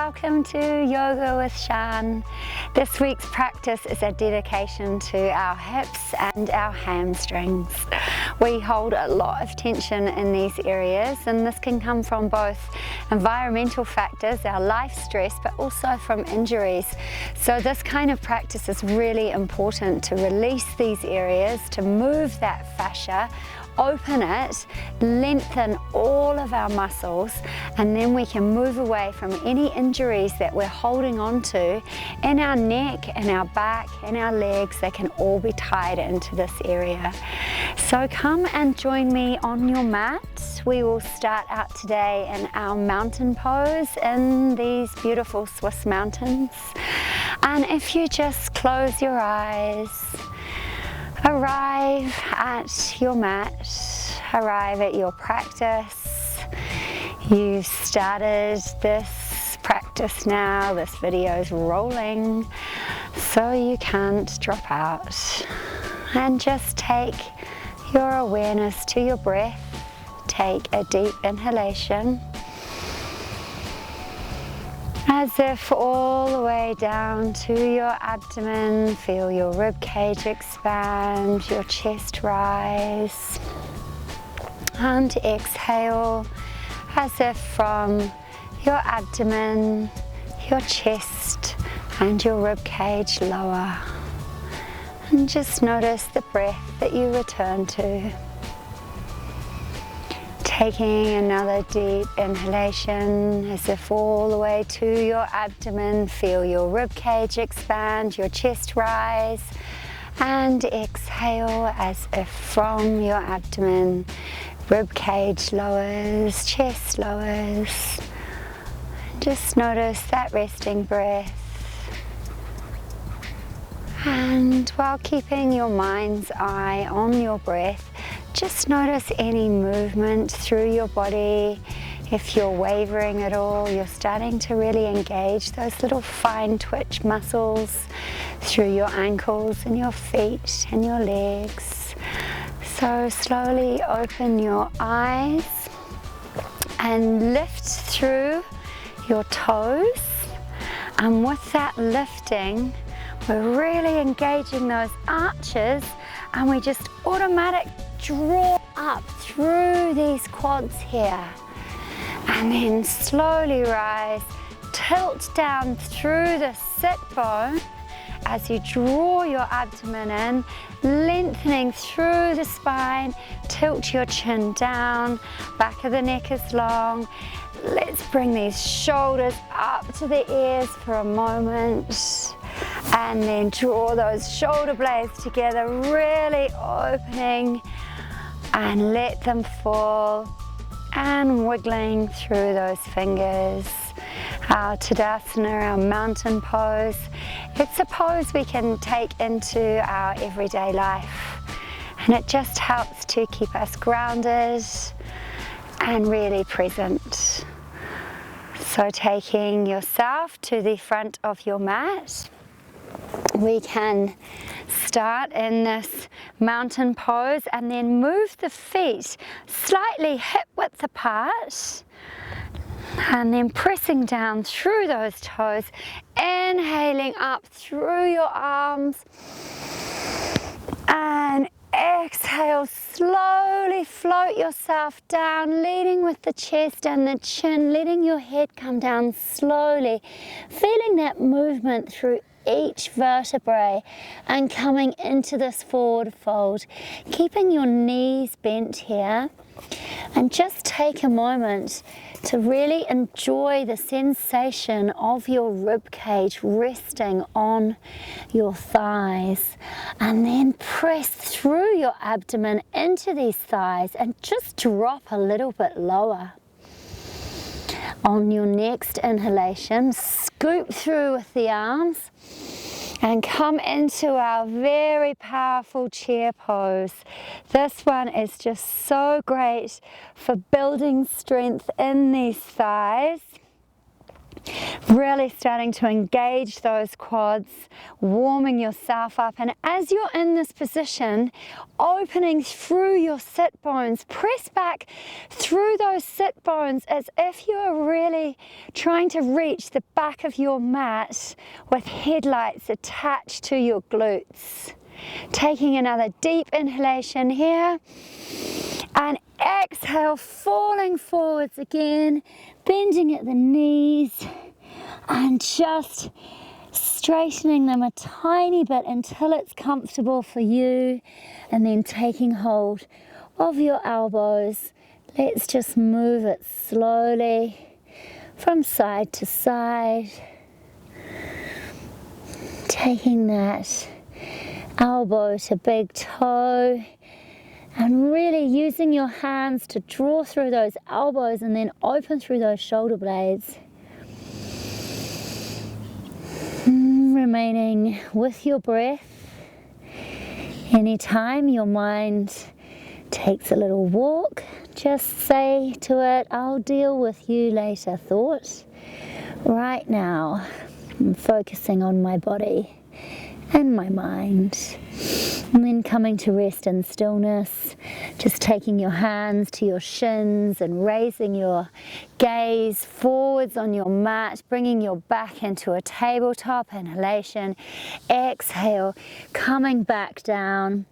welcome to Yoga with Sian. This week's practice is a dedication to our hips and our hamstrings. We hold a lot of tension in these areas, and this can come from both environmental factors, our life stress, but also from injuries. So this kind of practice is really important to release these areas, to move that fascia, open it, lengthen all of our muscles, and then we can move away from any injuries that we're holding on to in our neck, in our back, in our legs. They can all be tied into this area. So come and join me on your mat. We will start out today in our mountain pose in these beautiful Swiss mountains. And if you just close your eyes, arrive at your mat, arrive at your practice. You've started this practice now, this video is rolling, so you can't drop out. And just take your awareness to your breath. Take a deep inhalation, as if all the way down to your abdomen. Feel your rib cage expand, your chest rise, and exhale as if from your abdomen, your chest and your rib cage lower. And just notice the breath that you return to. Taking another deep inhalation as if all the way to your abdomen. Feel your rib cage expand, your chest rise, and exhale as if from your abdomen, rib cage lowers, chest lowers. Just notice that resting breath. And while keeping your mind's eye on your breath, just notice any movement through your body. If you're wavering at all, you're starting to really engage those little fine twitch muscles through your ankles and your feet and your legs. So slowly open your eyes and lift through your toes. And with that lifting, we're really engaging those arches, and we just automatically draw up through these quads here, and then slowly rise, tilt down through the sit bone as you draw your abdomen in, lengthening through the spine. Tilt your chin down, back of the neck is long. Let's bring these shoulders up to the ears for a moment, and then draw those shoulder blades together, really opening, and let them fall, and wiggling through those fingers. Our Tadasana, our mountain pose, it's a pose we can take into our everyday life, and it just helps to keep us grounded and really present. So taking yourself to the front of your mat, we can start in this mountain pose and then move the feet slightly hip width apart, and then pressing down through those toes, inhaling up through your arms, and exhale, slowly float yourself down, leading with the chest and the chin, letting your head come down slowly, feeling that movement through each vertebrae and coming into this forward fold, keeping your knees bent here. And just take a moment to really enjoy the sensation of your rib cage resting on your thighs, and then press through your abdomen into these thighs and just drop a little bit lower. On your next inhalation, scoop through with the arms and come into our very powerful chair pose. This one is just so great for building strength in these thighs. Really starting to engage those quads, warming yourself up. And as you're in this position, opening through your sit bones, press back through those sit bones as if you are really trying to reach the back of your mat with headlights attached to your glutes. Taking another deep inhalation here, and exhale, falling forwards again, bending at the knees, and just straightening them a tiny bit until it's comfortable for you, and then taking hold of your elbows. Let's just move it slowly from side to side, taking that elbow to big toe, and really using your hands to draw through those elbows and then open through those shoulder blades. Remaining with your breath. Anytime your mind takes a little walk, just say to it, I'll deal with you later, thought. Right now, I'm focusing on my body and my mind. And then coming to rest in stillness, just taking your hands to your shins and raising your gaze forwards on your mat, bringing your back into a tabletop, inhalation, exhale, coming back down,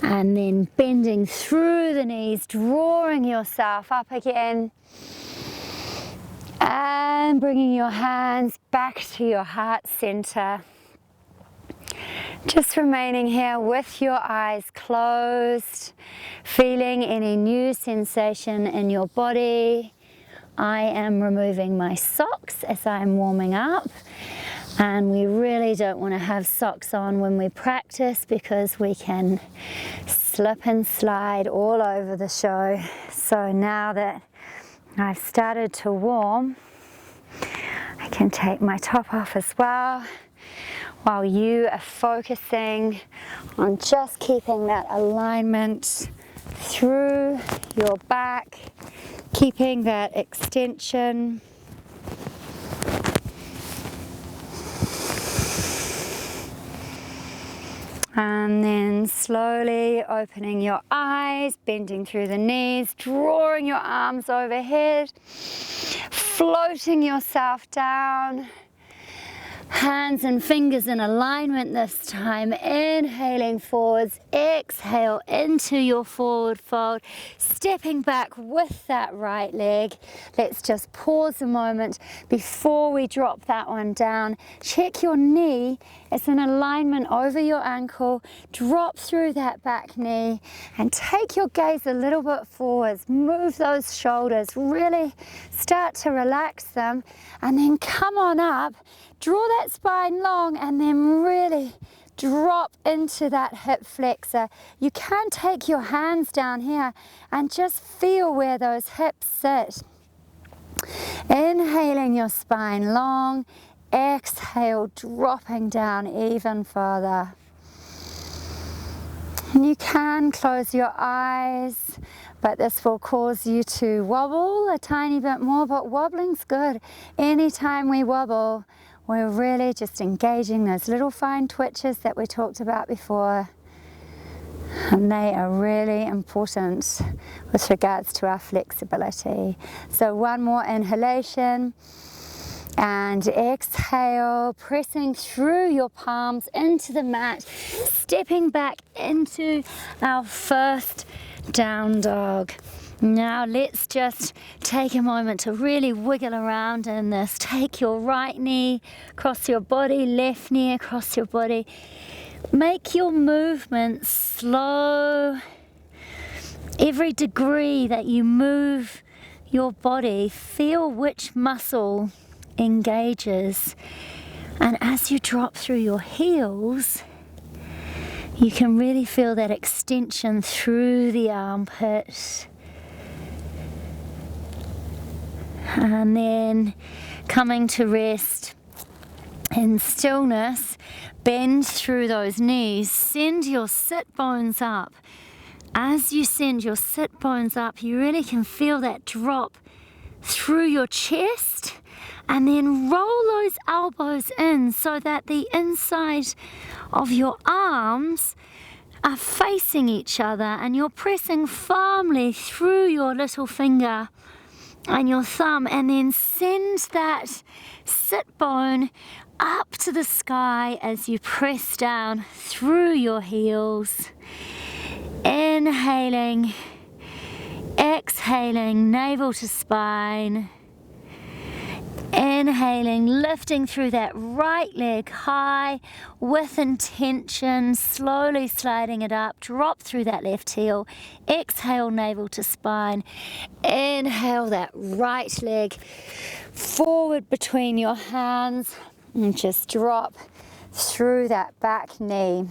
and then bending through the knees, drawing yourself up again, and bringing your hands back to your heart center. Just remaining here with your eyes closed, feeling any new sensation in your body. I am removing my socks as I'm warming up, and we really don't want to have socks on when we practice because we can slip and slide all over the show. So now that I've started to warm, I can take my top off as well, while you are focusing on just keeping that alignment through your back, keeping that extension. And then slowly opening your eyes, bending through the knees, drawing your arms overhead, floating yourself down. Hands and fingers in alignment this time, inhaling forwards, exhale into your forward fold, stepping back with that right leg. Let's just pause a moment before we drop that one down. Check your knee, it's in alignment over your ankle, drop through that back knee and take your gaze a little bit forwards, move those shoulders, really start to relax them, and then come on up. Draw that spine long and then really drop into that hip flexor. You can take your hands down here and just feel where those hips sit. Inhaling your spine long, exhale, dropping down even further. And you can close your eyes, but this will cause you to wobble a tiny bit more, but wobbling's good. Anytime we wobble, we're really just engaging those little fine twitches that we talked about before. And they are really important with regards to our flexibility. So one more inhalation and exhale, pressing through your palms into the mat, stepping back into our first down dog. Now let's just take a moment to really wiggle around in this. Take your right knee across your body, left knee across your body. Make your movements slow. Every degree that you move your body, feel which muscle engages. And as you drop through your heels, you can really feel that extension through the armpit. And then coming to rest in stillness, bend through those knees, send your sit bones up. As you send your sit bones up, you really can feel that drop through your chest And then roll those elbows in so that the inside of your arms are facing each other, and you're pressing firmly through your little finger and your thumb, and then send that sit bone up to the sky as you press down through your heels. Inhaling, exhaling, navel to spine. Inhaling, lifting through that right leg high with intention, slowly sliding it up, drop through that left heel. Exhale, navel to spine. Inhale that right leg forward between your hands and just drop through that back knee.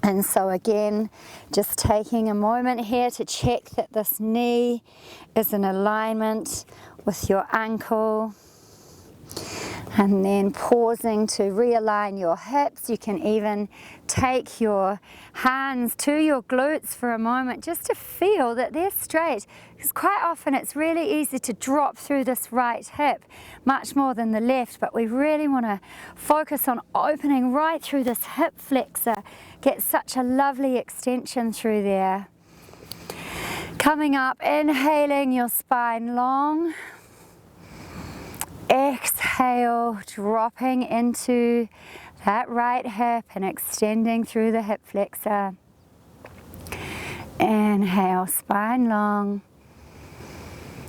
And so again, just taking a moment here to check that this knee is in alignment with your ankle. And then pausing to realign your hips. You can even take your hands to your glutes for a moment just to feel that they're straight. Because quite often it's really easy to drop through this right hip, much more than the left, but we really want to focus on opening right through this hip flexor. Get such a lovely extension through there. Coming up, inhaling your spine long. Exhale, dropping into that right hip and extending through the hip flexor. Inhale, spine long.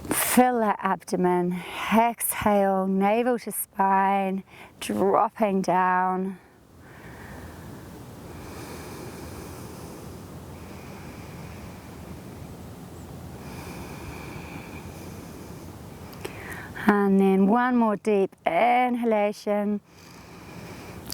Fill that abdomen. Exhale, navel to spine, dropping down. And then one more deep inhalation.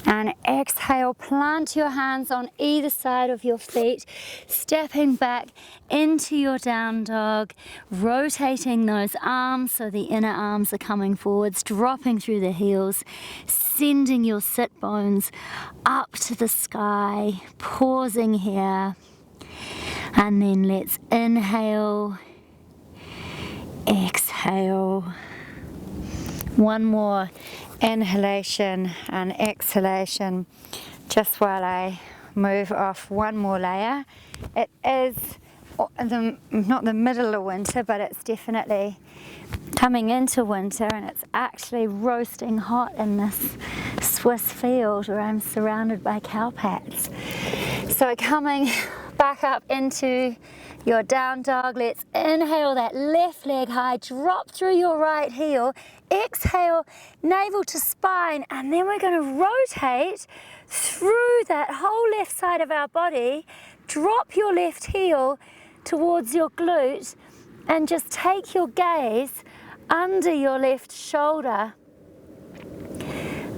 And exhale, plant your hands on either side of your feet, stepping back into your down dog, rotating those arms so the inner arms are coming forwards, dropping through the heels, sending your sit bones up to the sky, pausing here. And then let's inhale, exhale. One more inhalation and exhalation just while I move off one more layer. It is not the middle of winter, but it's definitely coming into winter, and it's actually roasting hot in this Swiss field where I'm surrounded by cowpats. So coming back up into your down dog, let's inhale that left leg high, drop through your right heel, exhale, navel to spine, and then we're going to rotate through that whole left side of our body, drop your left heel towards your glute, and just take your gaze under your left shoulder,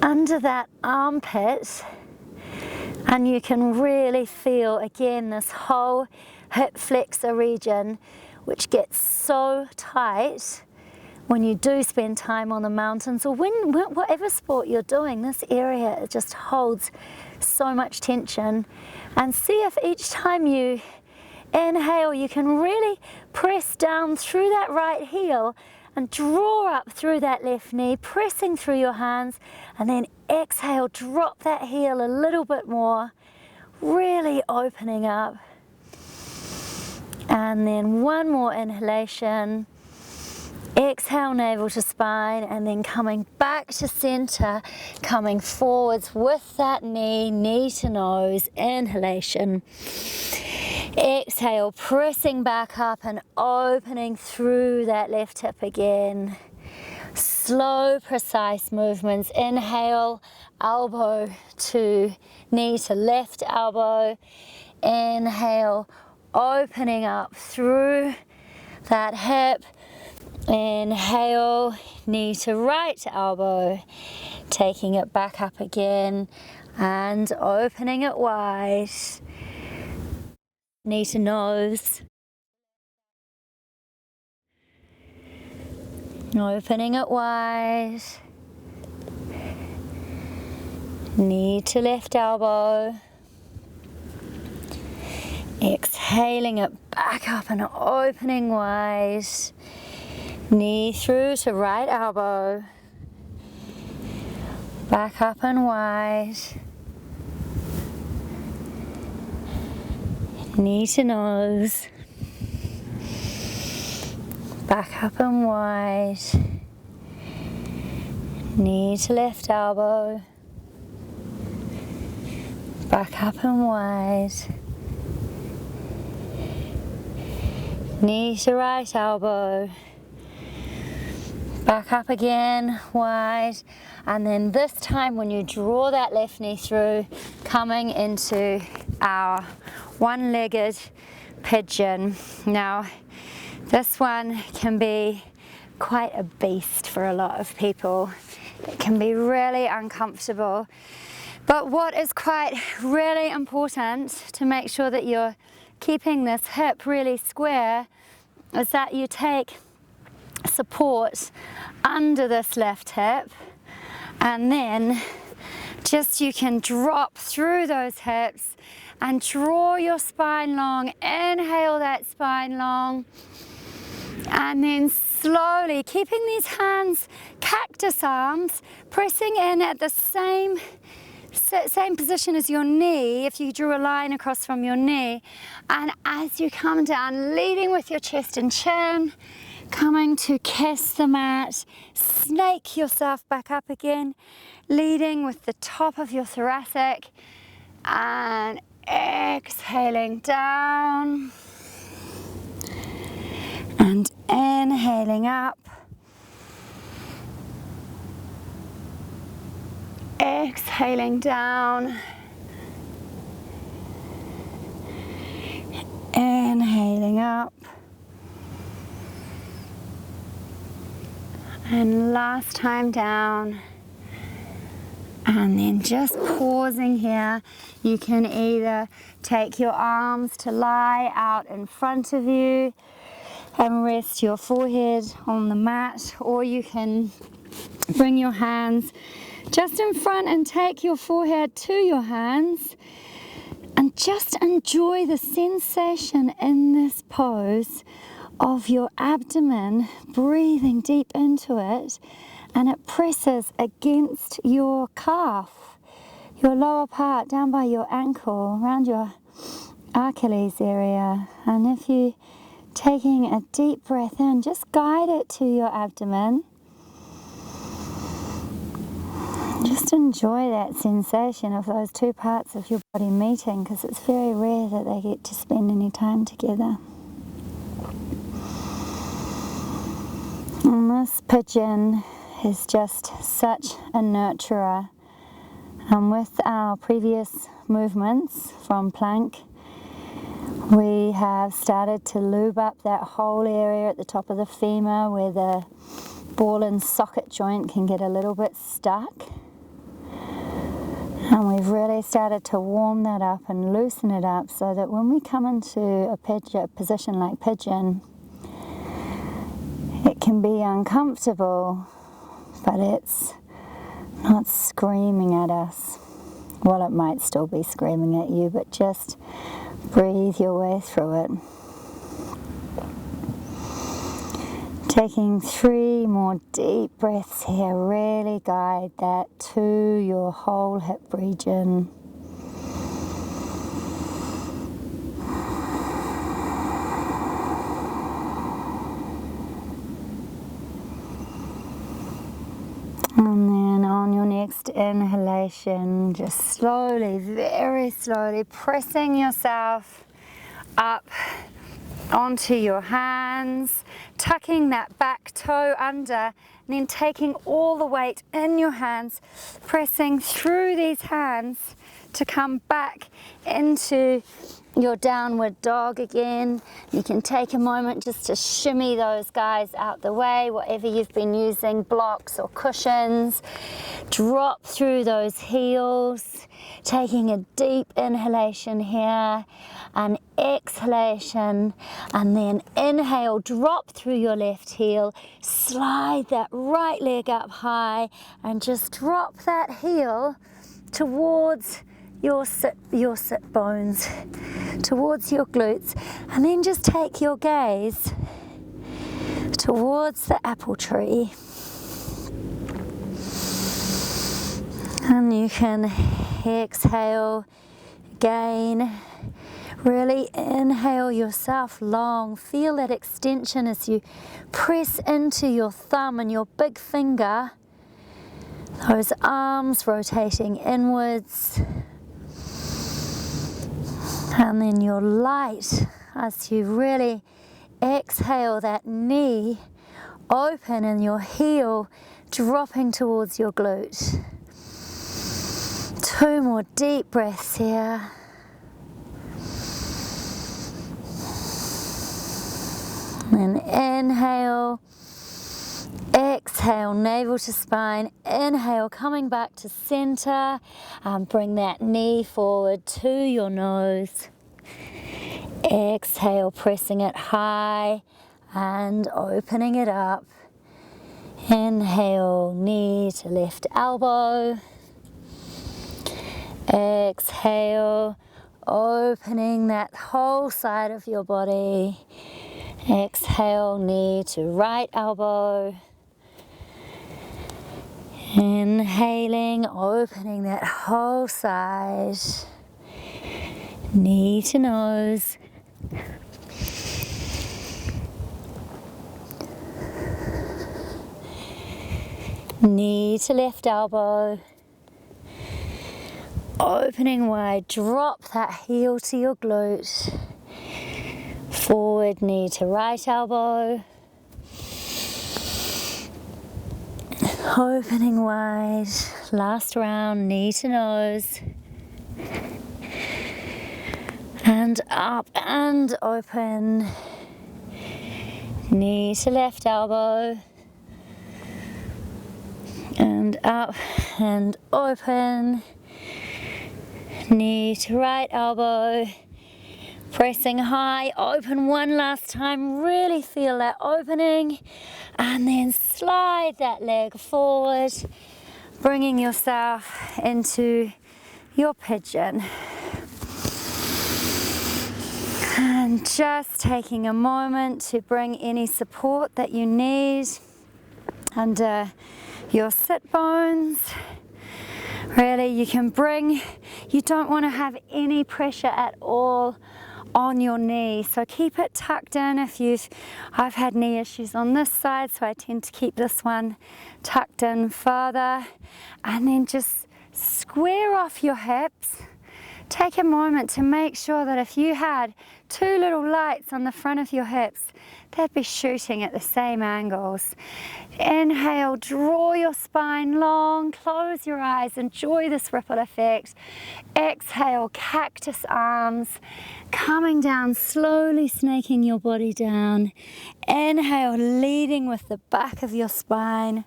under that armpit, and you can really feel again this whole hip flexor region, which gets so tight when you do spend time on the mountains, or whatever sport you're doing. This area just holds so much tension. And see if each time you inhale, you can really press down through that right heel and draw up through that left knee, pressing through your hands, and then exhale, drop that heel a little bit more, really opening up. And then one more inhalation. Exhale, navel to spine, and then coming back to center, coming forwards with that knee to nose, inhalation. Exhale, pressing back up and opening through that left hip again. Slow, precise movements. Inhale, elbow to knee to left elbow. Inhale, opening up through that hip. Inhale, knee to right elbow, taking it back up again and opening it wide. Knee to nose. Opening it wide. Knee to left elbow. Exhaling it back up and opening wide. Knee through to right elbow. Back up and wide. Knee to nose. Back up and wide. Knee to left elbow. Back up and wide. Knee to right elbow. Back up again, wide. And then this time when you draw that left knee through, coming into our one-legged pigeon. Now, this one can be quite a beast for a lot of people. It can be really uncomfortable. But what is quite really important to make sure that you're keeping this hip really square is that you take support under this left hip, and then just you can drop through those hips and draw your spine long. Inhale that spine long, and then slowly keeping these hands cactus arms, pressing in at the same position as your knee, if you drew a line across from your knee. And as you come down, leading with your chest and chin, coming to kiss the mat, snake yourself back up again, leading with the top of your thoracic, and exhaling down, and inhaling up. Exhaling down, inhaling up, and last time down, and then just pausing here. You can either take your arms to lie out in front of you and rest your forehead on the mat, or you can bring your hands just in front and take your forehead to your hands, and just enjoy the sensation in this pose of your abdomen breathing deep into it, and it presses against your calf, your lower part down by your ankle, around your Achilles area. And if you're taking a deep breath in, just guide it to your abdomen. Just enjoy that sensation of those two parts of your body meeting, because it's very rare that they get to spend any time together. And this pigeon is just such a nurturer. And with our previous movements from plank, we have started to lube up that whole area at the top of the femur where the ball and socket joint can get a little bit stuck. And we've really started to warm that up and loosen it up, so that when we come into a position like pigeon, it can be uncomfortable, but it's not screaming at us. Well, it might still be screaming at you, but just breathe your way through it. Taking 3 more deep breaths here, really guide that to your whole hip region. And then on your next inhalation, just slowly, very slowly pressing yourself up onto your hands, tucking that back toe under, and then taking all the weight in your hands, pressing through these hands to come back into your downward dog again. You can take a moment just to shimmy those guys out the way, whatever you've been using, blocks or cushions. Drop through those heels, taking a deep inhalation here, an exhalation, and then inhale, drop through your left heel, slide that right leg up high, and just drop that heel towards your sit bones, towards your glutes, and then just take your gaze towards the apple tree. you can exhale again. Really inhale yourself long. Feel that extension as you press into your thumb and your big finger. Those arms rotating inwards. And then your light as you really exhale, that knee open and your heel dropping towards your glute. 2 more deep breaths here. And inhale, exhale, navel to spine, inhale, coming back to center, bring that knee forward to your nose. Exhale, pressing it high and opening it up. Inhale, knee to left elbow. Exhale, opening that whole side of your body. Exhale, knee to right elbow. Inhaling, opening that whole side. Knee to nose. Knee to left elbow. Opening wide, drop that heel to your glute. Forward knee to right elbow. Opening wide, last round, knee to nose. And up and open. Knee to left elbow. And up and open. Knee to right elbow. Pressing high, open one last time, really feel that opening, and then slide that leg forward, bringing yourself into your pigeon. And just taking a moment to bring any support that you need under your sit bones. Really, you don't want to have any pressure at all on your knee, so keep it tucked in. I've had knee issues on this side, so I tend to keep this one tucked in further, and then just square off your hips. Take a moment to make sure that if you had 2 little lights on the front of your hips, they'd be shooting at the same angles. Inhale, draw your spine long, close your eyes, enjoy this ripple effect. Exhale, cactus arms, coming down, slowly snaking your body down. Inhale, leading with the back of your spine,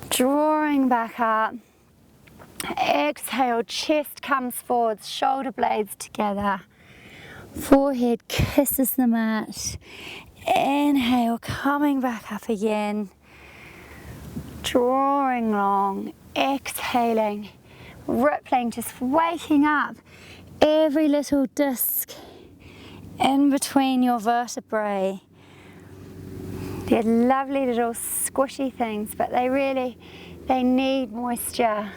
drawing back up. Exhale, chest comes forwards, shoulder blades together. Forehead kisses the mat. Inhale, coming back up again. Drawing long, exhaling, rippling, just waking up every little disc in between your vertebrae. They're lovely little squishy things, but they need moisture.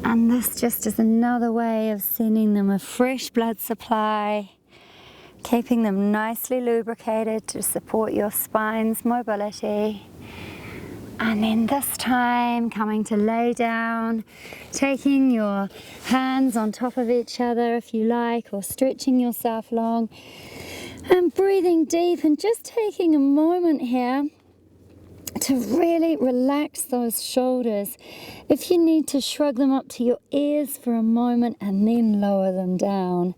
And this just is another way of sending them a fresh blood supply, keeping them nicely lubricated to support your spine's mobility. And then this time, coming to lay down, taking your hands on top of each other if you like, or stretching yourself long, and breathing deep and just taking a moment here to really relax those shoulders. If you need to, shrug them up to your ears for a moment and then lower them down.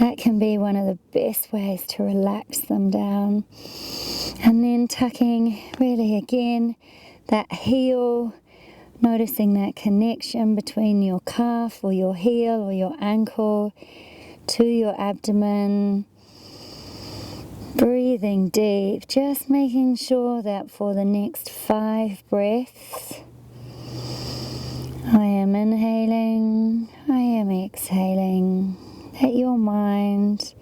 That can be one of the best ways to relax them down. And then tucking really again that heel, noticing that connection between your calf or your heel or your ankle to your abdomen. Breathing deep, just making sure that for the next 5 breaths, I am inhaling, I am exhaling, that your mind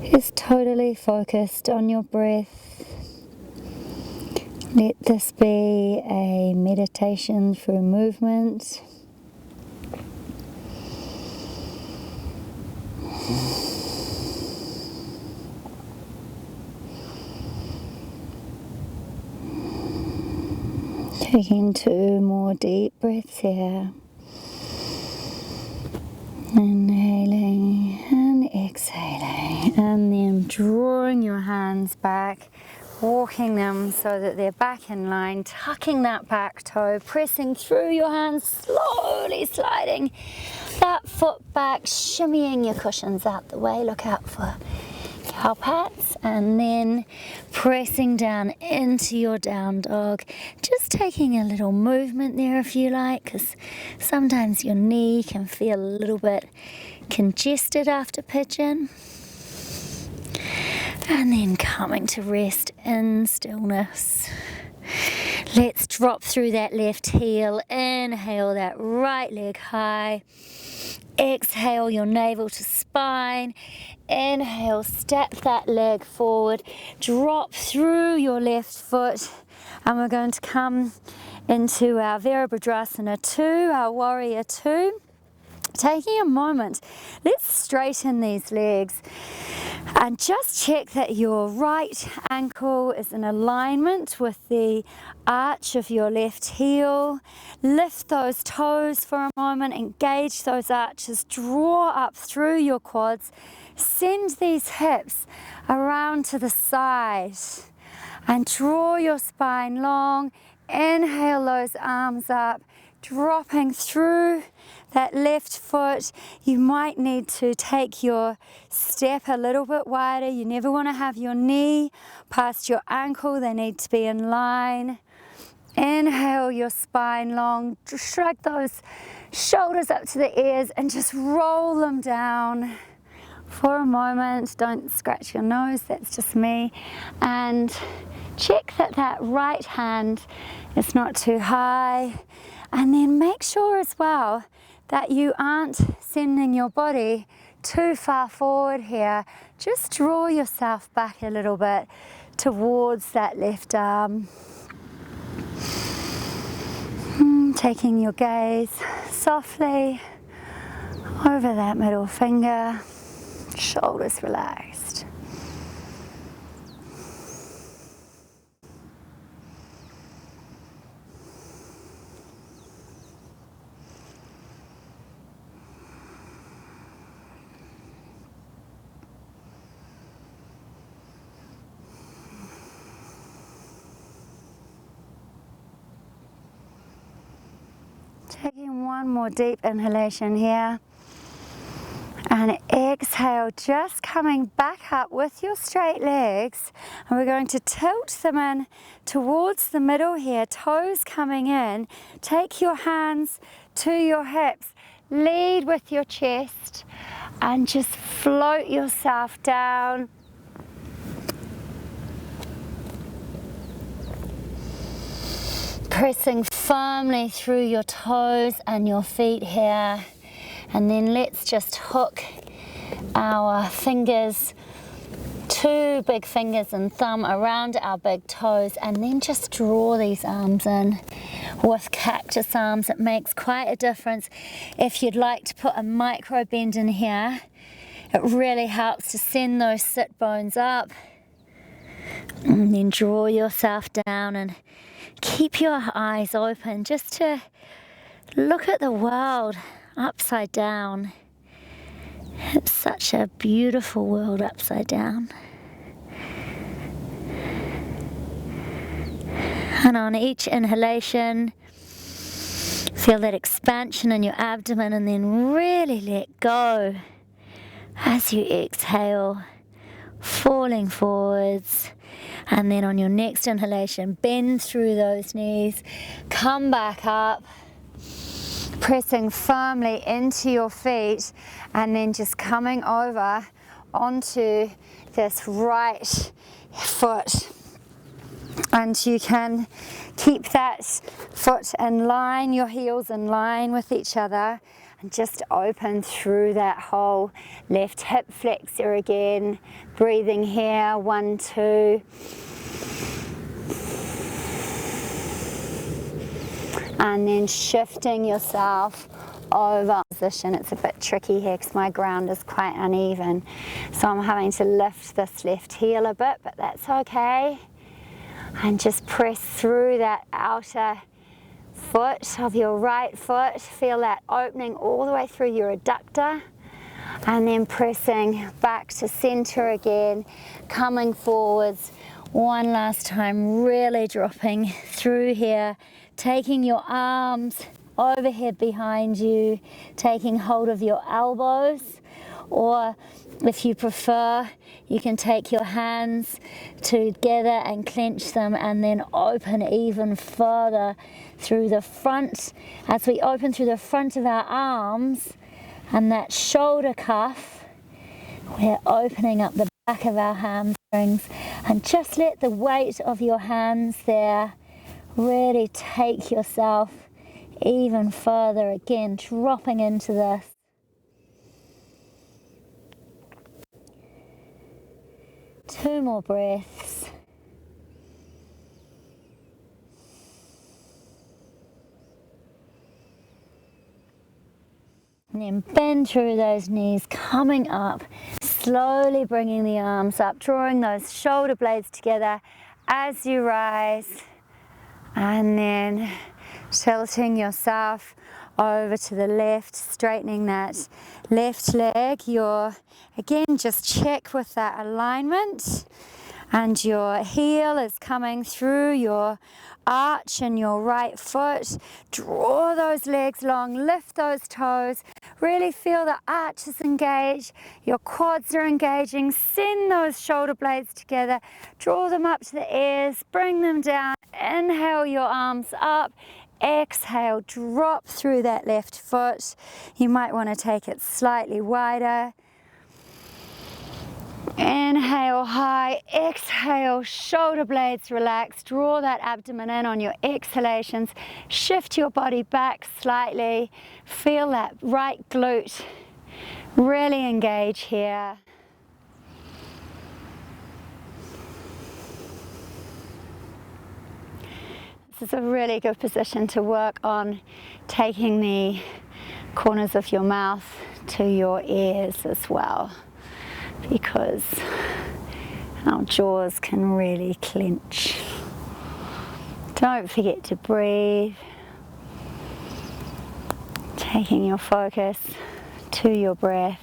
is totally focused on your breath, Let this be a meditation through movement. Taking 2 more deep breaths here. Inhaling and exhaling, and then drawing your hands back, walking them so that they're back in line, tucking that back toe, pressing through your hands, slowly sliding that foot back, shimmying your cushions out the way. Look out for cow pats, and then pressing down into your down dog, just taking a little movement there if you like, because sometimes your knee can feel a little bit congested after pigeon. And then coming to rest in stillness. Let's drop through that left heel, inhale that right leg high, exhale your navel to spine, inhale, step that leg forward, drop through your left foot, and we're going to come into our Virabhadrasana 2, our warrior 2. Taking a moment, let's straighten these legs and just check that your right ankle is in alignment with the arch of your left heel. Lift those toes for a moment, engage those arches, draw up through your quads, send these hips around to the side and draw your spine long. Inhale those arms up, dropping through that left foot. You might need to take your step a little bit wider. You never want to have your knee past your ankle. They need to be in line. Inhale your spine long. Just shrug those shoulders up to the ears and just roll them down for a moment. Don't scratch your nose, that's just me. And check that that right hand is not too high. And then make sure as well that you aren't sending your body too far forward here. Just draw yourself back a little bit towards that left arm. Taking your gaze softly over that middle finger, shoulders relaxed. Taking one more deep inhalation here, and exhale, just coming back up with your straight legs, and we're going to tilt them in towards the middle here, toes coming in. Take your hands to your hips, lead with your chest, and just float yourself down. Pressing firmly through your toes and your feet here, and then let's just hook our fingers, 2 big fingers and thumb around our big toes, and then just draw these arms in with cactus arms. It makes quite a difference. If you'd like to put a micro bend in here, it really helps to send those sit bones up. And then draw yourself down and keep your eyes open just to look at the world upside down. It's such a beautiful world upside down. And on each inhalation, feel that expansion in your abdomen, and then really let go as you exhale, falling forwards. And then on your next inhalation, bend through those knees, come back up, pressing firmly into your feet, and then just coming over onto this right foot. And you can keep that foot in line, your heels in line with each other, and just open through that whole left hip flexor again. Breathing here, 1, 2. and then shifting yourself over position. It's a bit tricky here because my ground is quite uneven, so I'm having to lift this left heel a bit, but that's okay. And just press through that outer foot of your right foot. Feel that opening all the way through your adductor, and then pressing back to center again, coming forwards one last time, really dropping through here, taking your arms overhead behind you, taking hold of your elbows, or if you prefer, you can take your hands together and clench them and then open even further through the front. As we open through the front of our arms and that shoulder cuff, we're opening up the back of our hamstrings, and just let the weight of your hands there really take yourself even further, again dropping into this. Two more breaths. And then bend through those knees, coming up, slowly bringing the arms up, drawing those shoulder blades together as you rise, and then tilting yourself over to the left, straightening that left leg. Again, just check with that alignment, and your heel is coming through your arch in your right foot. Draw those legs long, lift those toes, really feel the arches engage, your quads are engaging. Send those shoulder blades together, draw them up to the ears, bring them down. Inhale your arms up, exhale, drop through that left foot. You might want to take it slightly wider. Inhale high, exhale, shoulder blades relax, draw that abdomen in on your exhalations, shift your body back slightly, feel that right glute really engage here. This is a really good position to work on taking the corners of your mouth to your ears as well, because our jaws can really clench. Don't forget to breathe, taking your focus to your breath.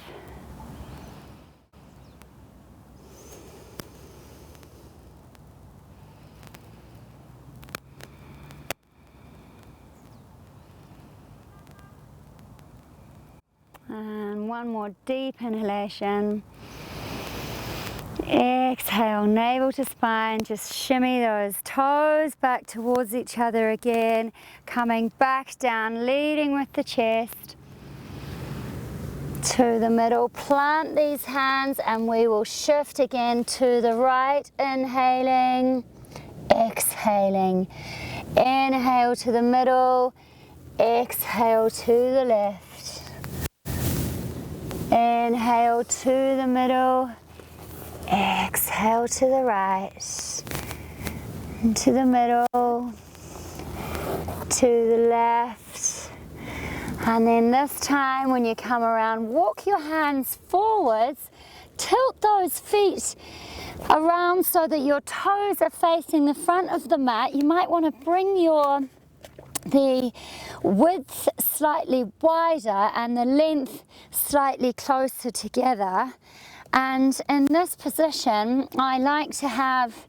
And one more deep inhalation. Exhale, navel to spine, just shimmy those toes back towards each other again, coming back down, leading with the chest to the middle. Plant these hands and we will shift again to the right, inhaling, exhaling. Inhale to the middle, exhale to the left. Inhale to the middle, exhale to the right, to the middle, to the left. And then this time when you come around, walk your hands forwards, tilt those feet around so that your toes are facing the front of the mat. You might want to bring the width slightly wider and the length slightly closer together. And in this position, I like to have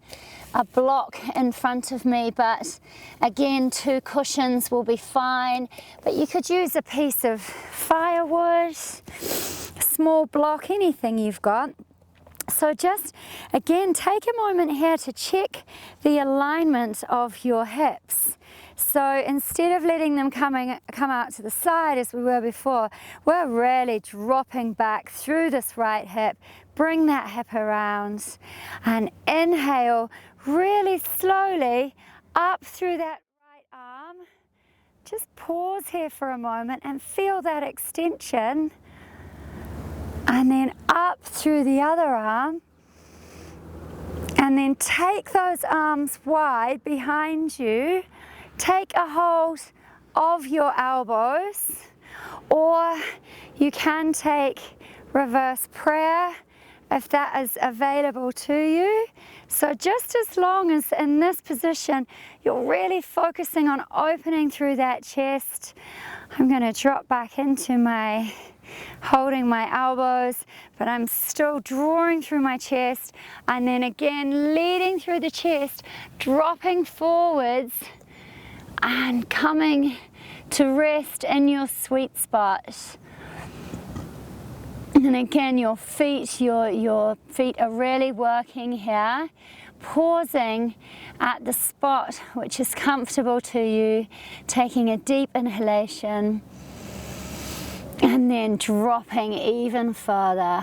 a block in front of me, but again, 2 cushions will be fine. But you could use a piece of firewood, a small block, anything you've got. So just, again, take a moment here to check the alignment of your hips. So instead of letting them come out to the side as we were before, we're really dropping back through this right hip. Bring that hip around and inhale really slowly up through that right arm. Just pause here for a moment and feel that extension. And then up through the other arm. And then take those arms wide behind you. Take a hold of your elbows, or you can take reverse prayer if that is available to you. So just as long as in this position you're really focusing on opening through that chest, I'm going to drop back into my holding my elbows, but I'm still drawing through my chest, and then again leading through the chest, dropping forwards and coming to rest in your sweet spot. And again, your feet are really working here, pausing at the spot which is comfortable to you, taking a deep inhalation, and then dropping even further.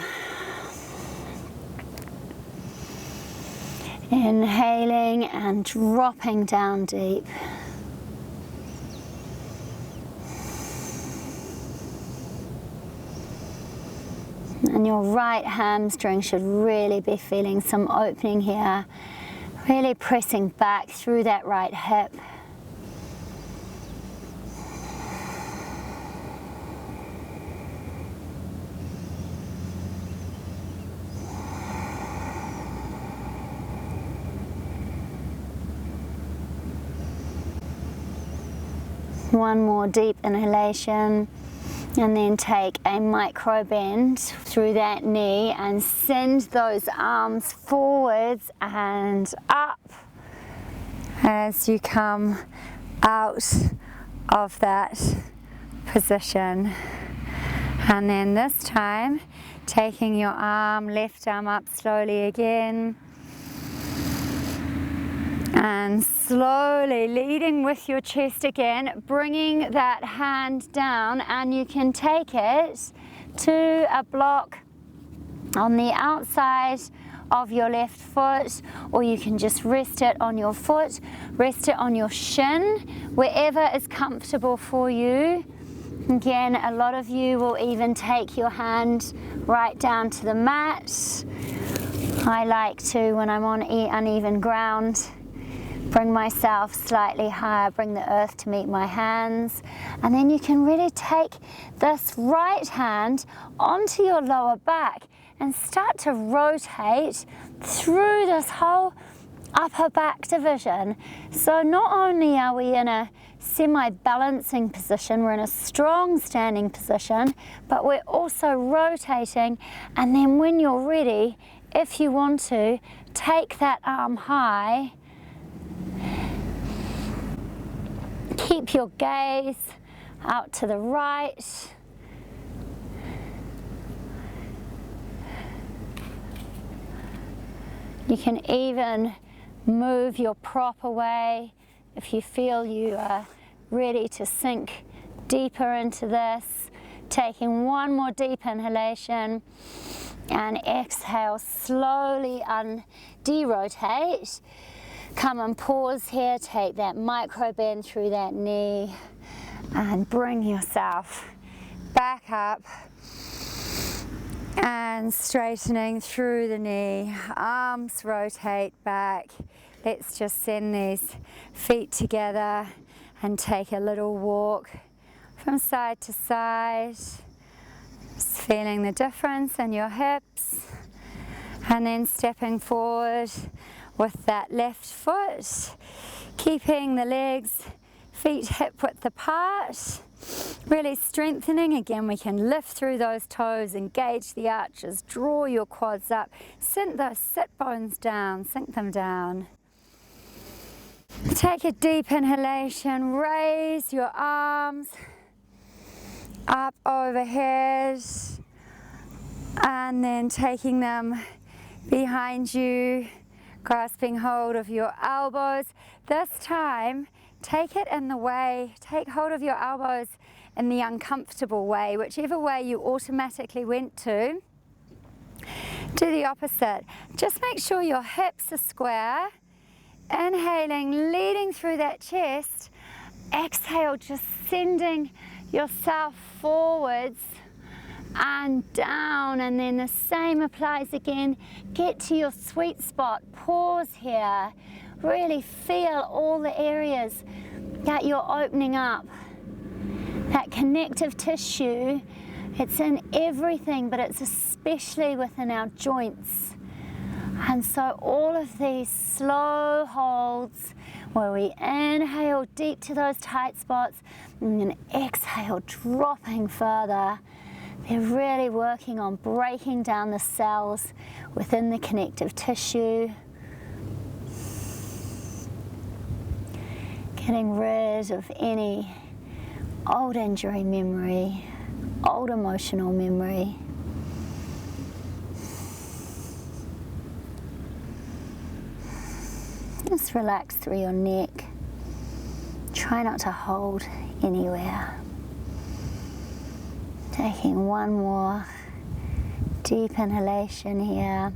Inhaling and dropping down deep. And your right hamstring should really be feeling some opening here, really pressing back through that right hip. One more deep inhalation, and then take a micro bend through that knee and send those arms forwards and up as you come out of that position. And then this time, taking your left arm up slowly again, and slowly leading with your chest again, bringing that hand down, and you can take it to a block on the outside of your left foot, or you can just rest it on your foot, rest it on your shin, wherever is comfortable for you. Again, a lot of you will even take your hand right down to the mat. I like to, when I'm on uneven ground, bring myself slightly higher, bring the earth to meet my hands. And then you can really take this right hand onto your lower back and start to rotate through this whole upper back division. So not only are we in a semi-balancing position, we're in a strong standing position, but we're also rotating. And then when you're ready, if you want to, take that arm high. Keep your gaze out to the right. You can even move your prop away if you feel you are ready to sink deeper into this. Taking one more deep inhalation and exhale, slowly de-rotate. Come and pause here, take that micro bend through that knee and bring yourself back up and straightening through the knee. Arms rotate back. Let's just send these feet together and take a little walk from side to side. Just feeling the difference in your hips, and then stepping forward with that left foot, keeping the legs, feet hip width apart, really strengthening. Again, we can lift through those toes, engage the arches, draw your quads up, sink those sit bones down, sink them down. Take a deep inhalation, raise your arms up overhead, and then taking them behind you, grasping hold of your elbows. This time, take it in the way, take hold of your elbows in the uncomfortable way, whichever way you automatically went to. Do the opposite. Just make sure your hips are square. Inhaling, leading through that chest. Exhale, just sending yourself forwards and down, and then the same applies again. Get to your sweet spot, pause here, really feel all the areas that you're opening up. That connective tissue, it's in everything, but it's especially within our joints. And so all of these slow holds where we inhale deep to those tight spots and then exhale, dropping further, they're really working on breaking down the cells within the connective tissue, getting rid of any old injury memory, old emotional memory. Just relax through your neck. Try not to hold anywhere. Taking one more deep inhalation here.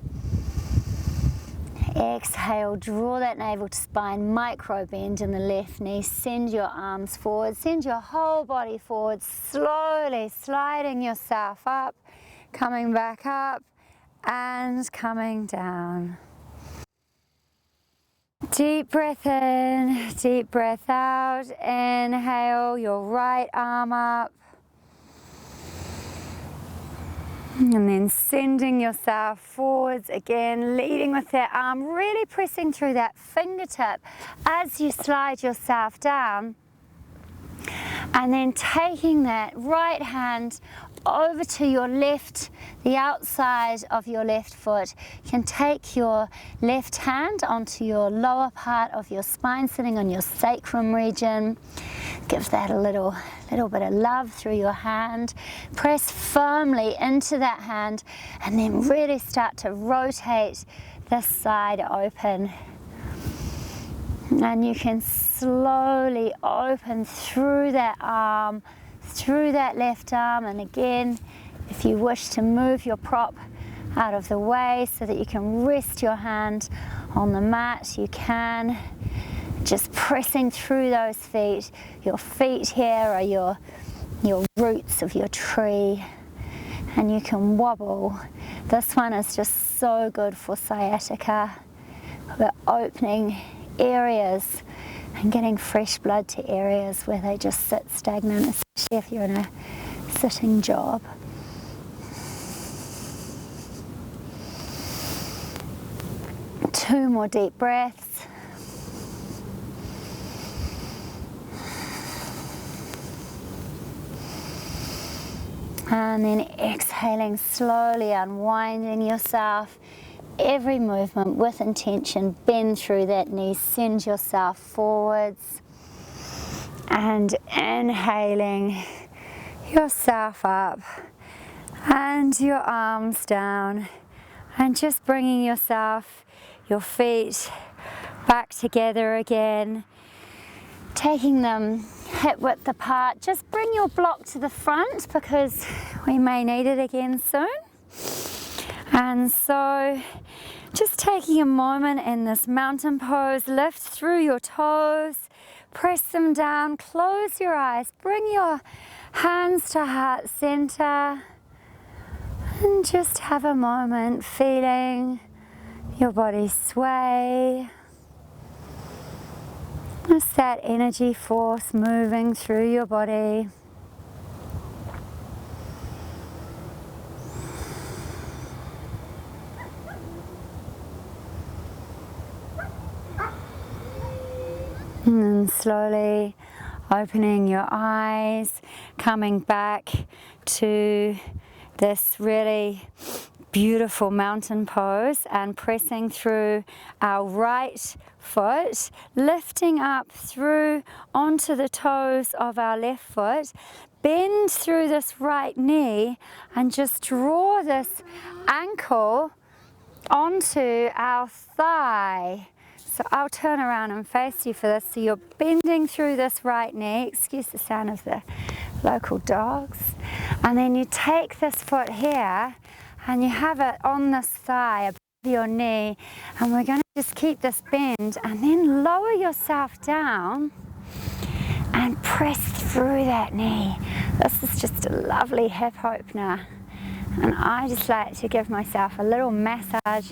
Exhale, draw that navel to spine, micro bend in the left knee, send your arms forward, send your whole body forward, slowly sliding yourself up, coming back up and coming down. Deep breath in, deep breath out. Inhale, your right arm up. And then sending yourself forwards again, leading with that arm, really pressing through that fingertip as you slide yourself down. And then taking that right hand over to your left, the outside of your left foot. You can take your left hand onto your lower part of your spine, sitting on your sacrum region. Give that a little bit of love through your hand. Press firmly into that hand and then really start to rotate this side open. And you can slowly open through that arm, through that left arm, and again, if you wish to move your prop out of the way so that you can rest your hand on the mat, you can. Just pressing through those feet. Your feet here are your roots of your tree, and you can wobble. This one is just so good for sciatica. We're opening areas and getting fresh blood to areas where they just sit stagnant, especially if you're in a sitting job. Two more deep breaths. And then exhaling, slowly unwinding yourself. Every movement with intention, bend through that knee, send yourself forwards. And inhaling yourself up and your arms down. And just bringing yourself, your feet back together again. Taking them hip width apart. Just bring your block to the front because we may need it again soon. And so just taking a moment in this mountain pose, lift through your toes, press them down, close your eyes, bring your hands to heart center, and just have a moment feeling your body sway. Just that energy force moving through your body. And then slowly opening your eyes, coming back to this really beautiful mountain pose and pressing through our right foot, lifting up through onto the toes of our left foot, bend through this right knee and just draw this ankle onto our thigh. So I'll turn around and face you for this. So you're bending through this right knee, excuse the sound of the local dogs, and then you take this foot here and you have it on this thigh above your knee, and we're going to just keep this bend and then lower yourself down and press through that knee. This is just a lovely hip opener, and I just like to give myself a little massage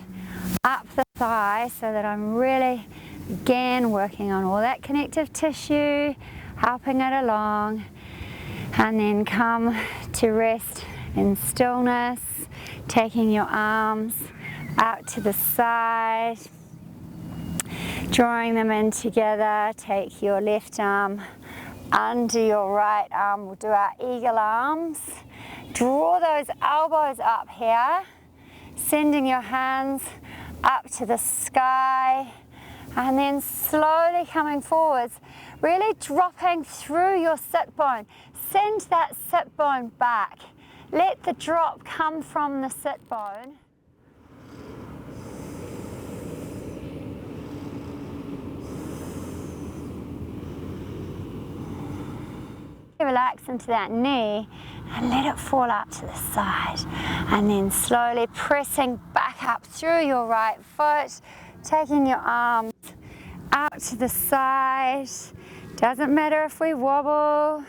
up the thigh so that I'm really again working on all that connective tissue, helping it along. And then come to rest in stillness, taking your arms out to the side, drawing them in together. Take your left arm under your right arm. We'll do our eagle arms. Draw those elbows up here, sending your hands up to the sky, and then slowly coming forwards, really dropping through your sit bone. Send that sit bone back. Let the drop come from the sit bone. Relax into that knee and let it fall out to the side, and then slowly pressing back up through your right foot, taking your arms out to the side. Doesn't matter if we wobble,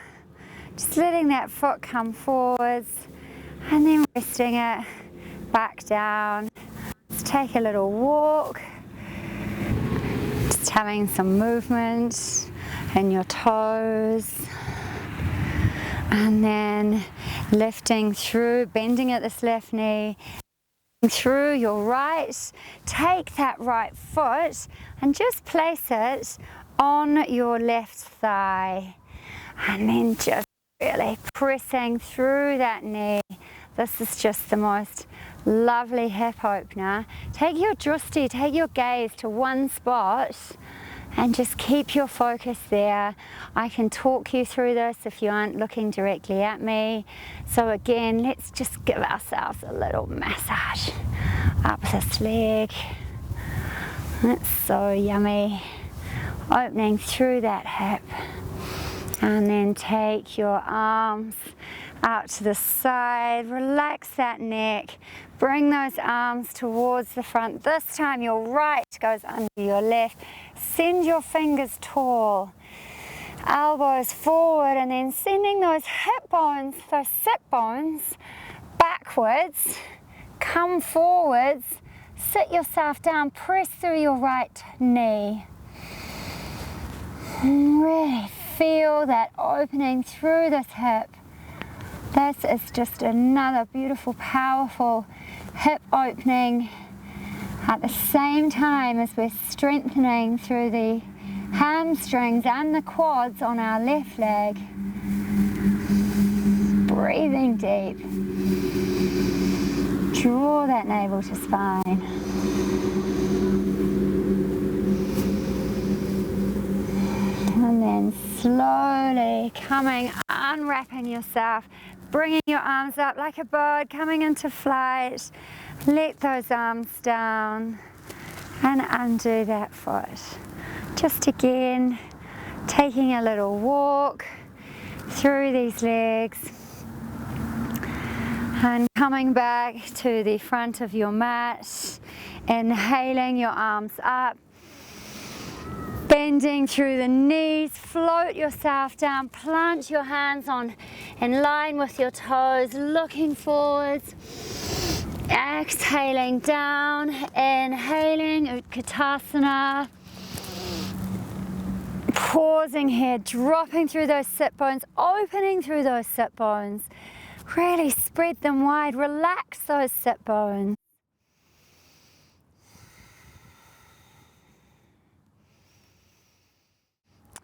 just letting that foot come forwards and then resting it back down. Let's take a little walk, just having some movement in your toes. And then lifting through, bending at this left knee, through your right. Take that right foot and just place it on your left thigh. And then just really pressing through that knee. This is just the most lovely hip opener. Take your drusti, take your gaze to one spot, and just keep your focus there. I can talk you through this if you aren't looking directly at me. So again, let's just give ourselves a little massage up this leg. That's so yummy. Opening through that hip. And then take your arms out to the side, relax that neck, bring those arms towards the front. This time your right goes under your left. Send your fingers tall, elbows forward, and then sending those hip bones, those sit bones, backwards. Come forwards, sit yourself down, press through your right knee. Really feel that opening through this hip. This is just another beautiful, powerful hip opening at the same time as we're strengthening through the hamstrings and the quads on our left leg. Breathing deep. Draw that navel to spine. And then slowly coming, unwrapping yourself, bringing your arms up like a bird, coming into flight. Let those arms down and undo that foot. Just again, taking a little walk through these legs and coming back to the front of your mat. Inhaling your arms up. Bending through the knees, float yourself down, plant your hands on in line with your toes, looking forwards. Exhaling down, inhaling Utkatasana. Pausing here, dropping through those sit bones, opening through those sit bones. Really spread them wide, relax those sit bones.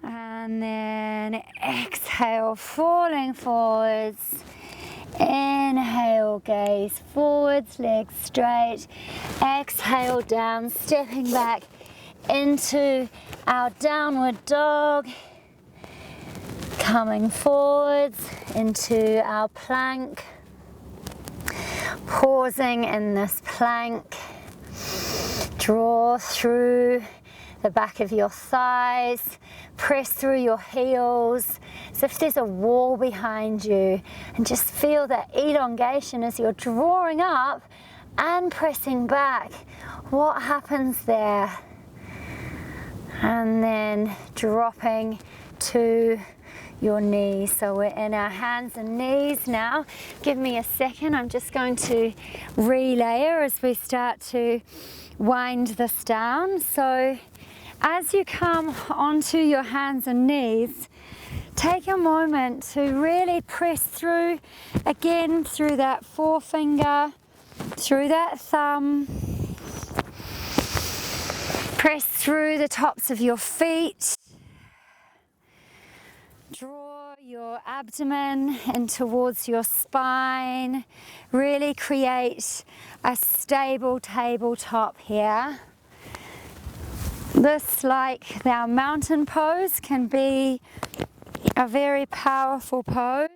And then exhale, falling forwards. Inhale, gaze forwards, legs straight. Exhale, down, stepping back into our downward dog. Coming forwards into our plank. Pausing in this plank. Draw through the back of your thighs, press through your heels as if there's a wall behind you, and just feel that elongation as you're drawing up and pressing back. What happens there? And then dropping to your knees. So we're in our hands and knees now. Give me a second, I'm just going to relayer as we start to wind this down. So as you come onto your hands and knees, take a moment to really press through again, through that forefinger, through that thumb. Press through the tops of your feet. Draw your abdomen in towards your spine. Really create a stable tabletop here. This, like our mountain pose, can be a very powerful pose.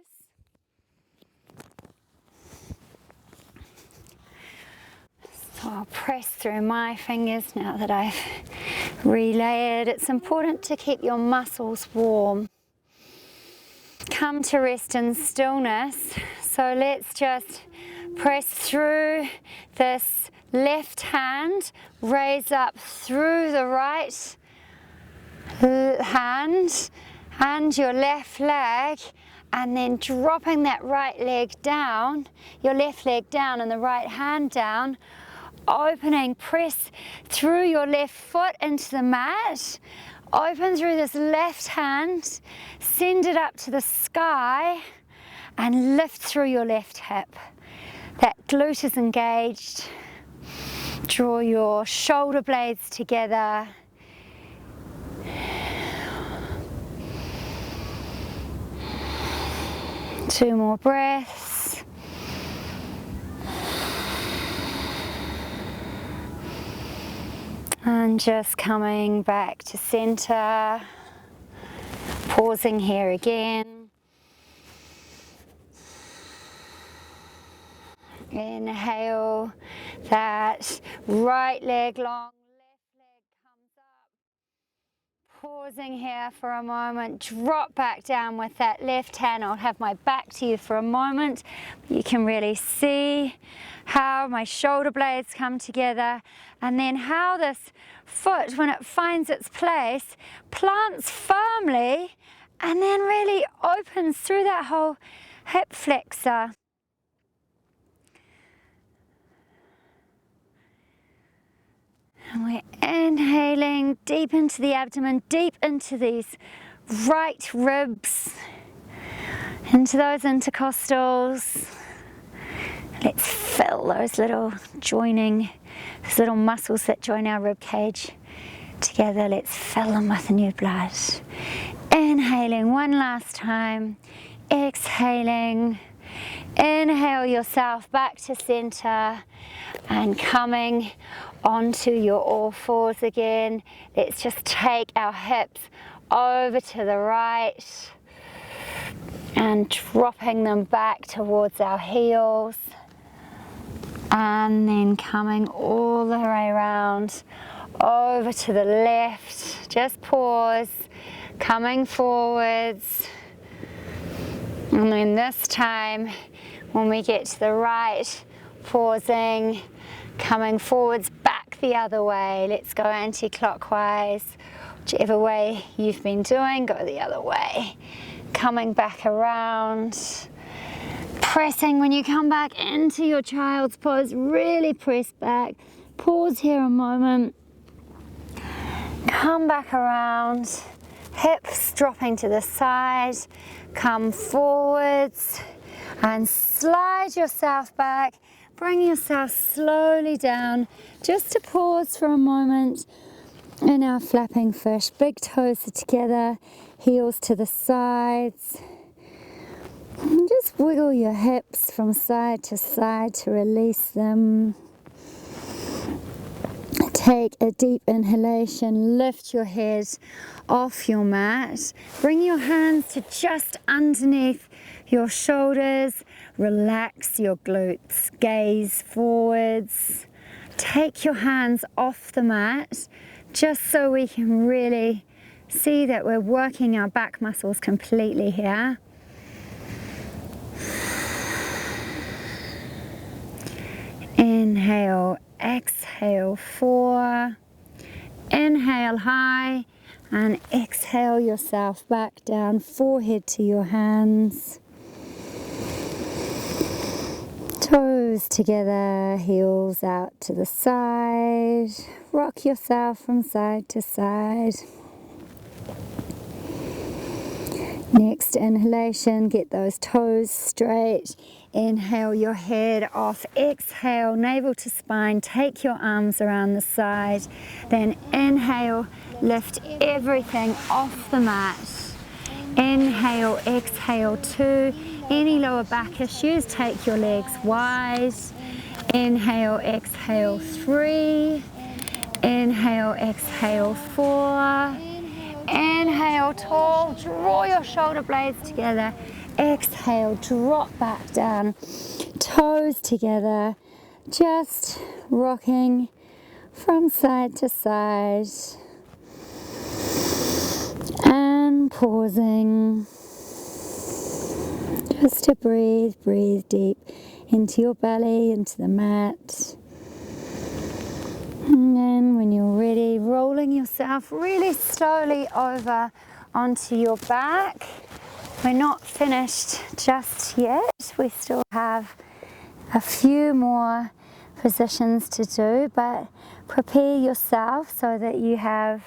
So I'll press through my fingers now that I've relayered. It's important to keep your muscles warm. Come to rest in stillness. So let's just press through this left hand, raise up through the right hand and your left leg, and then dropping that right leg down, your left leg down and the right hand down, opening, press through your left foot into the mat, open through this left hand, send it up to the sky and lift through your left hip. That glute is engaged. Draw your shoulder blades together. Two more breaths. And just coming back to center. Pausing here again. Inhale, that right leg long, left leg comes up. Pausing here for a moment, drop back down with that left hand. I'll have my back to you for a moment. You can really see how my shoulder blades come together, and then how this foot, when it finds its place, plants firmly and then really opens through that whole hip flexor. And we're inhaling deep into the abdomen, deep into these right ribs, into those intercostals. Let's fill those little muscles that join our rib cage together. Let's fill them with new blood. Inhaling one last time, exhaling. Inhale yourself back to center and coming onto your all fours again. Let's just take our hips over to the right and dropping them back towards our heels, and then coming all the way around over to the left. Just pause, coming forwards, and then this time when we get to the right, pausing, coming forwards, back the other way. Let's go anti-clockwise. Whichever way you've been doing, go the other way. Coming back around. Pressing when you come back into your child's pose, really press back. Pause here a moment. Come back around. Hips dropping to the side. Come forwards and slide yourself back. Bring yourself slowly down, just to pause for a moment in our flapping fish. Big toes are together, heels to the sides. And just wiggle your hips from side to release them. Take a deep inhalation, lift your head off your mat. Bring your hands to just underneath your shoulders. Relax your glutes, gaze forwards. Take your hands off the mat, just so we can really see that we're working our back muscles completely here. Inhale, exhale, 4. Inhale high and exhale yourself back down, forehead to your hands. Toes together, heels out to the side. Rock yourself from side to side. Next inhalation, get those toes straight. Inhale your head off, exhale, navel to spine, take your arms around the side. Then inhale, lift everything off the mat. Inhale, exhale, 2. Any lower back issues, take your legs wide. Inhale, exhale, 3. Inhale, exhale, 4. Inhale, tall, draw your shoulder blades together. Exhale, drop back down, toes together, just rocking from side to side and pausing just to breathe deep into your belly, into the mat. And then when you're ready, rolling yourself really slowly over onto your back. We're not finished just yet. We still have a few more positions to do, but prepare yourself so that you have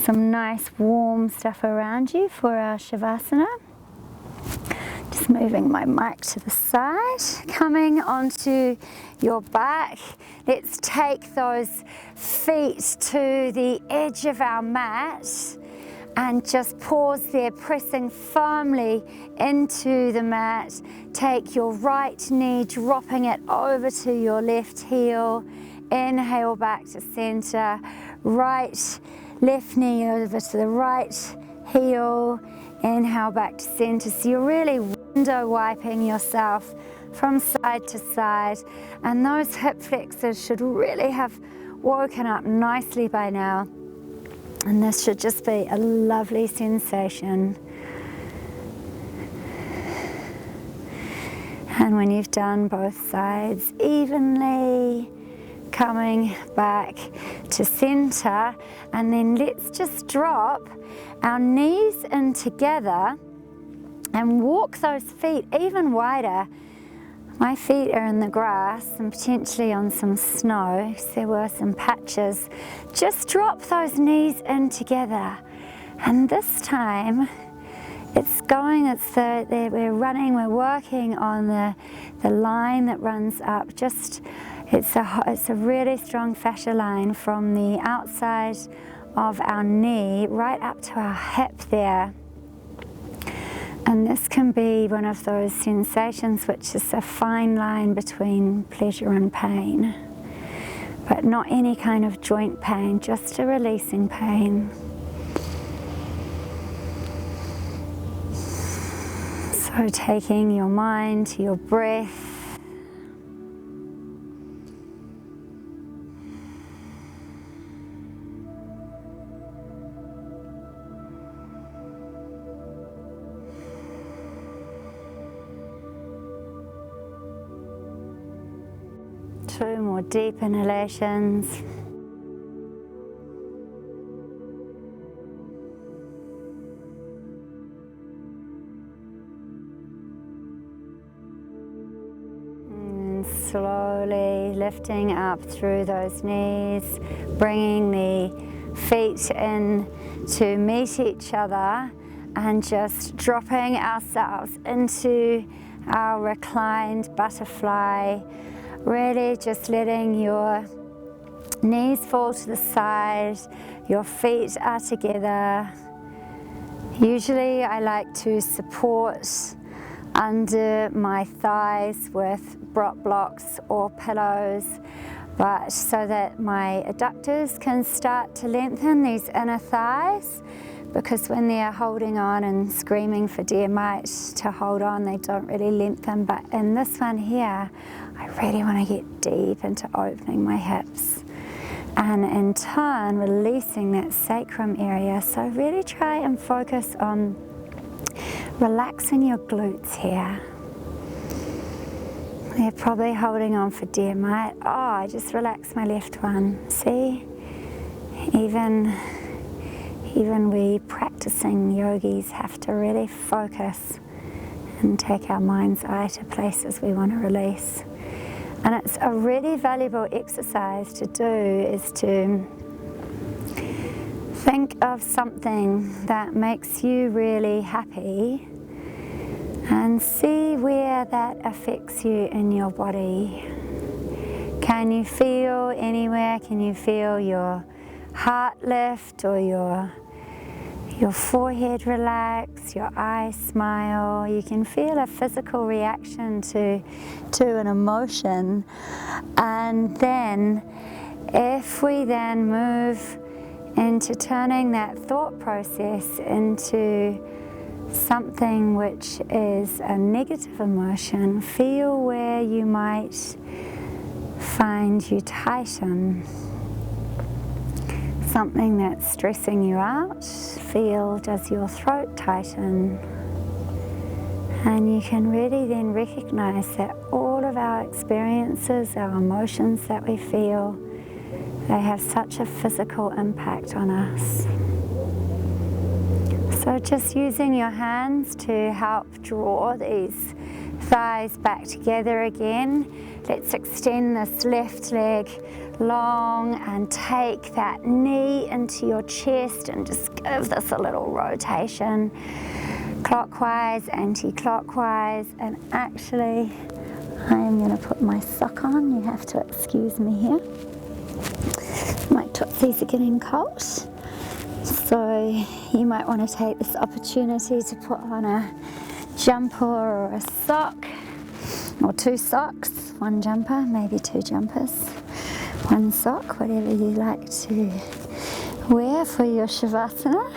some nice warm stuff around you for our Shavasana. Just moving my mic to the side, coming onto your back. Let's take those feet to the edge of our mat and just pause there, pressing firmly into the mat. Take your right knee, dropping it over to your left heel. Inhale back to center, left knee over to the right heel. Inhale back to center. So you're really window wiping yourself from side to side, and those hip flexors should really have woken up nicely by now, and this should just be a lovely sensation. And when you've done both sides evenly, coming back to center, and then let's just drop our knees in together and walk those feet even wider. My feet are in the grass and potentially on some snow, so there were some patches. Just drop those knees in together, and this time we're working on the line that runs up. It's a really strong fascia line from the outside of our knee right up to our hip there. And this can be one of those sensations which is a fine line between pleasure and pain, but not any kind of joint pain, just a releasing pain. So taking your mind to your breath. Two more deep inhalations. And slowly lifting up through those knees, bringing the feet in to meet each other, and just dropping ourselves into our reclined butterfly. Really just letting your knees fall to the side, your feet are together. Usually I like to support under my thighs with blocks or pillows, but so that my adductors can start to lengthen these inner thighs, because when they're holding on and screaming for dear might to hold on, they don't really lengthen. But in this one here, I really want to get deep into opening my hips and in turn releasing that sacrum area. So really try and focus on relaxing your glutes here. They're probably holding on for dear might. Oh, I just relaxed my left one. See? Even we practicing yogis have to really focus and take our mind's eye to places we want to release. And it's a really valuable exercise to do, is to Think of something that makes you really happy and see where that affects you in your body. Can you feel anywhere? Can you feel your heart lift or your forehead relax, your eyes smile? You can feel a physical reaction to an emotion. And then if we then move into turning that thought process into something which is a negative emotion, feel where you might find you tighten. Something that's stressing you out, feel, does your throat tighten? And you can really then recognize that all of our experiences, our emotions that we feel, they have such a physical impact on us. So just using your hands to help draw these thighs back together again. Let's extend this left leg long and take that knee into your chest and just give this a little rotation. Clockwise, anti-clockwise, and actually I am going to put my sock on. You have to excuse me here. My tootsies are getting cold, so you might want to take this opportunity to put on a jumper or a sock, or two socks, one jumper, maybe two jumpers, one sock, whatever you like to wear for your Shavasana.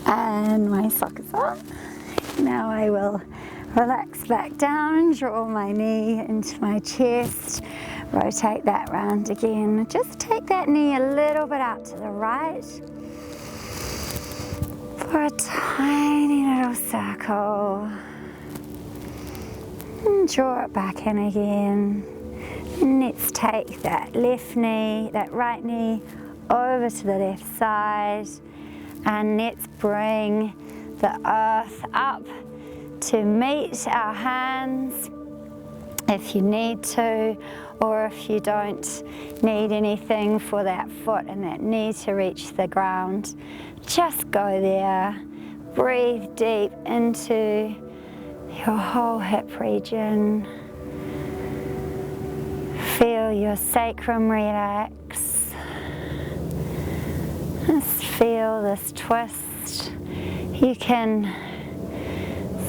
And my sock is on. Now I will relax back down, draw my knee into my chest, rotate that round again. Just take that knee a little bit out to the right for a tiny little circle. And draw it back in again. And let's take that left knee, that right knee, over to the left side. And let's bring the earth up to meet our hands if you need to, or if you don't need anything for that foot and that knee to reach the ground. Just go there. Breathe deep into your whole hip region. Feel your sacrum relax. Just feel this twist. You can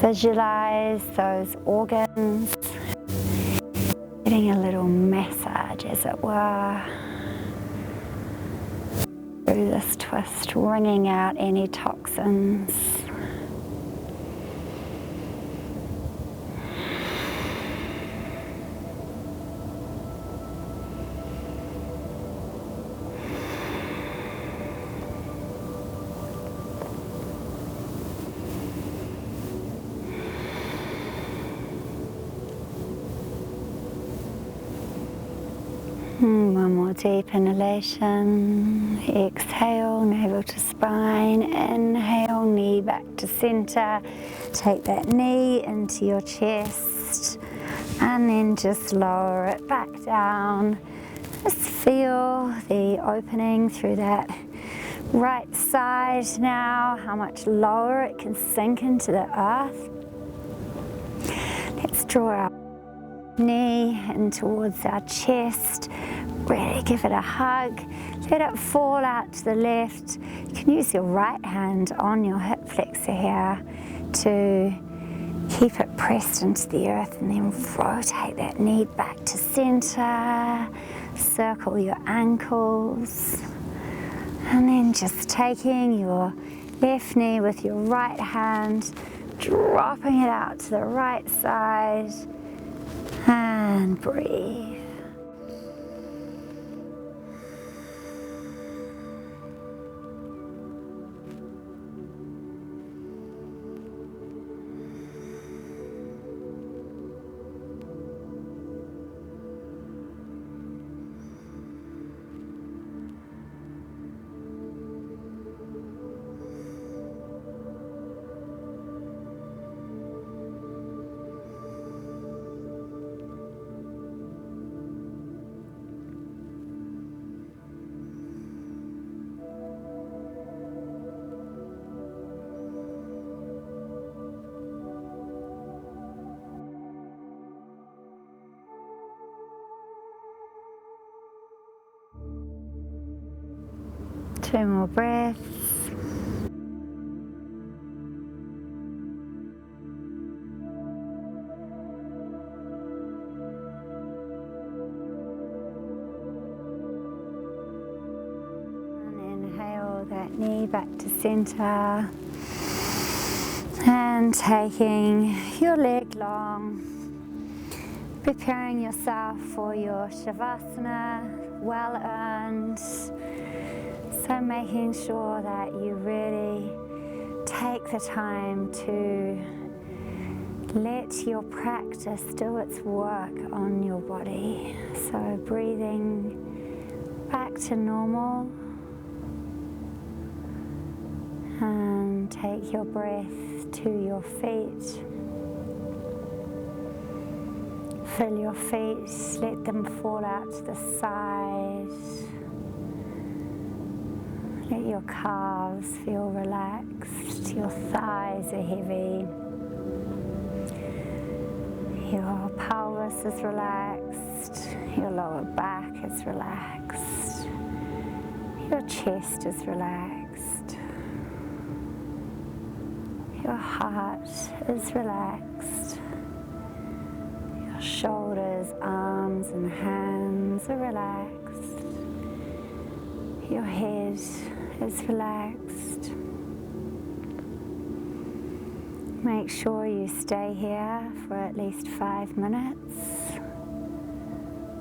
visualize those organs getting a little massage, as it were, through this twist, wringing out any toxins. One more deep inhalation, exhale, navel to spine, inhale, knee back to center, take that knee into your chest, and then just lower it back down. Just feel the opening through that right side now, how much lower it can sink into the earth. Let's draw our knee in towards our chest. Really give it a hug. Let it fall out to the left. You can use your right hand on your hip flexor here to keep it pressed into the earth, and then rotate that knee back to center. Circle your ankles. And then just taking your left knee with your right hand, dropping it out to the right side, and breathe. 2 more breaths. And inhale that knee back to center. And taking your leg long, preparing yourself for your Shavasana, well earned. So making sure that you really take the time to let your practice do its work on your body. So breathing back to normal. And take your breath to your feet. Fill your feet, let them fall out to the side. Let your calves feel relaxed, your thighs are heavy. Your pelvis is relaxed, your lower back is relaxed, your chest is relaxed. Your heart is relaxed. Your shoulders, arms and hands are relaxed. Your head is relaxed. Make sure you stay here for at least 5 minutes,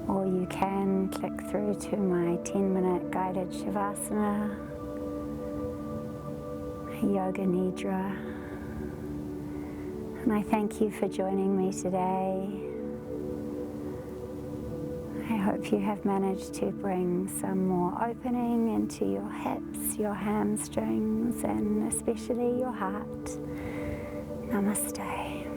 or you can click through to my 10-minute guided Shavasana, Yoga Nidra. And I thank you for joining me today. I hope you have managed to bring some more opening into your hips, your hamstrings, and especially your heart. Namaste.